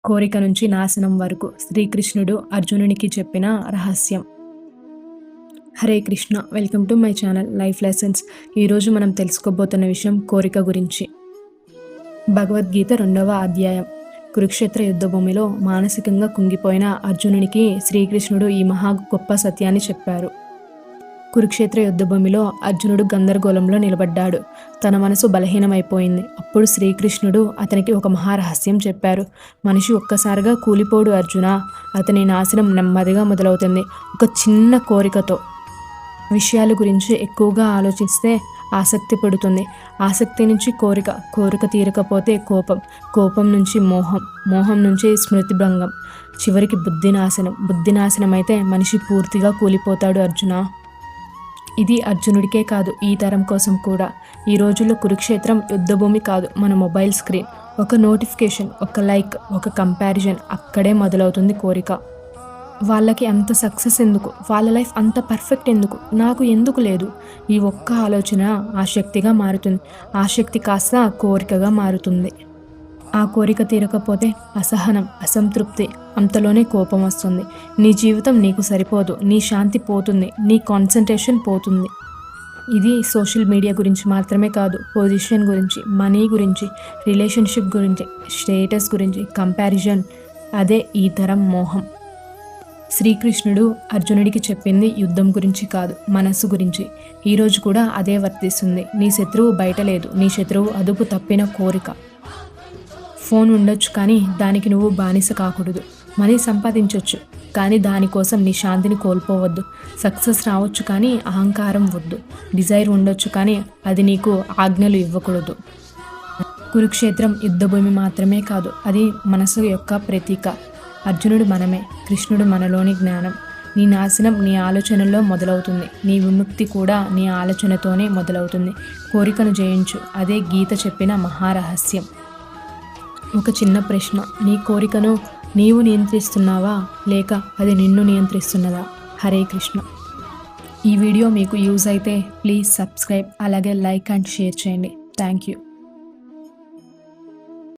కోరిక నుంచి నాశనం వరకు శ్రీకృష్ణుడు అర్జునునికి చెప్పిన రహస్యం. Hare Krishna. Welcome to my channel life lessons. ఈరోజు మనం తెలుసుకోబోతున్న విషయం కోరిక గురించి. భగవద్గీత 2వ అధ్యాయం. కురుక్షేత్ర యుద్ధభూమిలో మానసికంగా కుంగిపోయిన అర్జునునికి శ్రీకృష్ణుడు ఈ మహా గొప్ప సత్యాన్ని చెప్పారు. కురుక్షేత్ర యుద్ధభూమిలో అర్జునుడు గందరగోళంలో నిలబడ్డాడు. తన మనసు బలహీనమైపోయింది. అప్పుడు శ్రీకృష్ణుడు అతనికి ఒక మహారహస్యం చెప్పారు. మనిషి ఒక్కసారిగా కూలిపోడు అర్జున. అతని నాశనం నెమ్మదిగా మొదలవుతుంది. ఒక చిన్న కోరికతో. విషయాల గురించి ఎక్కువగా ఆలోచిస్తే ఆసక్తి పడుతుంది. ఆసక్తి నుంచి కోరిక, కోరిక తీరకపోతే కోపం, కోపం నుంచి మోహం, మోహం నుంచి స్మృతిభంగం, చివరికి బుద్ధినాశనం. బుద్ధినాశనం అయితే మనిషి పూర్తిగా కూలిపోతాడు అర్జున. ఇది అర్జునుడికే కాదు, ఈ తరం కోసం కూడా. ఈ రోజుల్లో కురుక్షేత్రం యుద్ధభూమి కాదు, మన మొబైల్ స్క్రీన్. ఒక నోటిఫికేషన్, ఒక లైక్, ఒక కంపారిజన్, అక్కడే మొదలవుతుంది కోరిక. వాళ్ళకి అంత సక్సెస్ ఎందుకు, వాళ్ళ లైఫ్ అంత పర్ఫెక్ట్ ఎందుకు, నాకు ఎందుకు లేదు? ఈ ఒక్క ఆలోచన ఆసక్తిగా మారుతుంది. ఆసక్తి కాస్త కోరికగా మారుతుంది. ఆ కోరిక తీరకపోతే అసహనం, అసంతృప్తి, అంతలోనే కోపం వస్తుంది. నీ జీవితం నీకు సరిపోదు, నీ శాంతి పోతుంది, నీ కాన్సన్ట్రేషన్ పోతుంది. ఇది సోషల్ మీడియా గురించి మాత్రమే కాదు, పొజిషన్ గురించి, మనీ గురించి, రిలేషన్షిప్ గురించి, స్టేటస్ గురించి, కంపారిజన్. అదే ఈ తరం మోహం. శ్రీకృష్ణుడు అర్జునుడికి చెప్పింది యుద్ధం గురించి కాదు, మనస్సు గురించి. ఈరోజు కూడా అదే వర్తిస్తుంది. నీ శత్రువు బయట లేదు, నీ శత్రువు అదుపు తప్పిన కోరిక. ఫోన్ ఉండొచ్చు కానీ దానికి నువ్వు బానిస కాకూడదు. మనీ సంపాదించవచ్చు కానీ దానికోసం నీ శాంతిని కోల్పోవద్దు. సక్సెస్ రావచ్చు కానీ అహంకారం వద్దు. డిజైర్ ఉండొచ్చు కానీ అది నీకు ఆజ్ఞలు ఇవ్వకూడదు. కురుక్షేత్రం యుద్ధభూమి మాత్రమే కాదు, అది మనసు యొక్క ప్రతీక. అర్జునుడు మనమే, కృష్ణుడు మనలోని జ్ఞానం. నీ నాశనం నీ ఆలోచనలో మొదలవుతుంది. నీ విముక్తి కూడా నీ ఆలోచనతోనే మొదలవుతుంది. కోరికను జయించు, అదే గీత చెప్పిన మహారహస్యం. ఒక చిన్న ప్రశ్న, నీ కోరికను నీవు నియంత్రిస్తున్నావా లేక అది నిన్ను నియంత్రిస్తున్నదా? హరే కృష్ణ. ఈ వీడియో మీకు యూజ్ అయితే ప్లీజ్ సబ్స్క్రైబ్, అలాగే లైక్ అండ్ షేర్ చేయండి. Thank you.